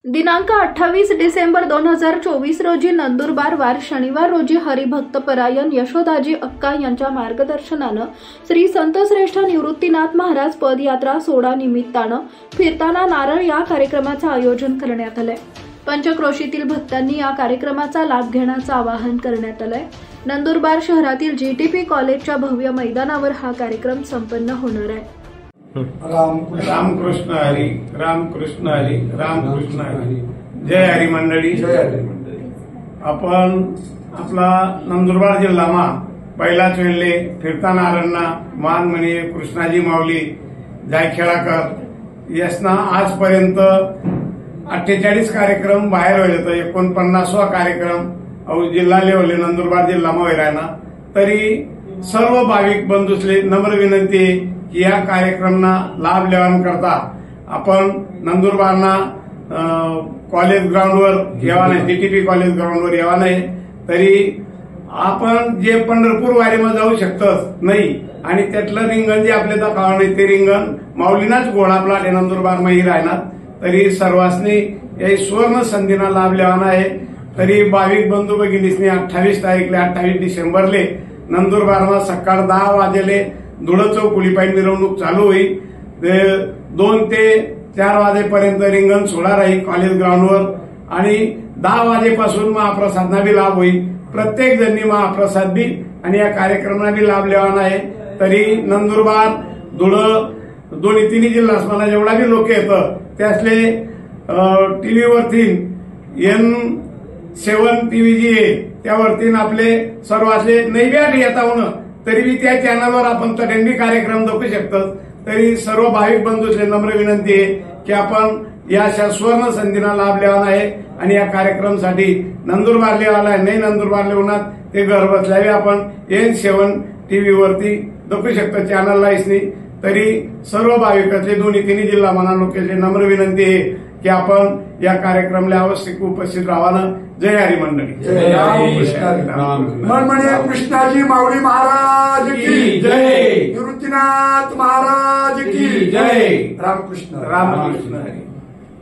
दिनांक 28 डिसेंबर 2024 रोजी नंदुरबार वार शनिवार रोजी हरिभक्तपरायण यशोदाजी अक्का यांच्या मार्गदर्शनानं श्री संतश्रेष्ठ निवृत्तीनाथ महाराज पदयात्रा सोहळा निमित्तानं फिरताना नारळ या कार्यक्रमाचं आयोजन करण्यात आलंय। पंचक्रोशीतील भक्तांनी या कार्यक्रमाचा लाभ घेण्याचं आवाहन करण्यात आलंय। नंदुरबार शहरातील जीटीपी कॉलेजच्या भव्य मैदानावर हा कार्यक्रम संपन्न होणार आहे। रामकृष्ण हरी, रामकृष्ण हरी, रामकृष्ण हरी। जय हरी मंडळी, जय हरी मंडळी। आपण आपला नंदुरबार जिल्हामा पहिलाच वेळले फिरता नारायणना मान म्हणे कृष्णाजी माऊली जायखेळाकर यसना आजपर्यंत 48 कार्यक्रम बाहेर व्हायला, 49वा कार्यक्रम जिल्हा लेवले नंदुरबार जिल्हामा व्हायला। तरी सर्व भाविक बंधूसले नम्र विनंती की या कार्यक्रमना लाभ लेवाकरता आपण नंदुरबारना कॉलेज ग्राउंडवर येवा नाही, जीटीपी कॉलेज ग्राउंडवर येवा नाही। तरी आपण जे पंढरपूर वारीमध्ये जाऊ शकतच नाही आणि त्यातलं रिंगण जे आपल्या दाखवा नाही ते रिंगण माऊलीनाच गोळा आपला नंदुरबार मध्ये राहणार। तरी सर्वांनी या सुवर्ण संधीना लाभ लेवाना आहे। तरी भाविक बंधू भगिनीसनी 28 तारीखले 28 डिसेंबरले नंदुरबारमा सकाळ 10 वाजेले धुळ चौकुलीपायी मिरवणूक चालू होईल। 2 ते 4 वाजेपर्यंत रिंगण सोहळा राहील कॉलेज ग्राउंडवर आणि 10 वाजेपासून महाप्रसादना बी लाभ होईल। प्रत्येक जणी महाप्रसाद बी आणि या कार्यक्रमाला बी लाभ लेवाना आहे। तरी नंदुरबार धुळ दोन्ही तिन्ही जिल्हा जेवढा बी लोक येतं त्यासले टीव्हीवरती N7 टीव्ही जी आहे त्यावरती आपले सर्वांचे नैवेद्य येता होणं तरी बी त्या चॅनलवर आपण तऱ्हेंनी कार्यक्रम दाखवू शकतो। तरी सर्व भाविक बंधूंचे नम्र विनंती आहे की आपण या सुवर्ण संधीला लाभ लेवाना आहे आणि या कार्यक्रमासाठी नंदुरबार लेवाला नाही, नंदुरबार लेवनात ते घर बसल्यावे आपण N7 टीव्हीवरती दाखवू शकतो चॅनलला इसनी। तरी सर्व भाविकाचे दोन्ही तिन्ही जिल्हा मना लोकांचे नम्र विनंती आहे की आपण या कार्यक्रमाला अवश्य उपस्थित राहावं। जय हरी मंडळी, जय कृष्णाजी माऊली महाराज की जय, निवृत्तीनाथ महाराज की जय। रामकृष्ण, रामकृष्ण हरी।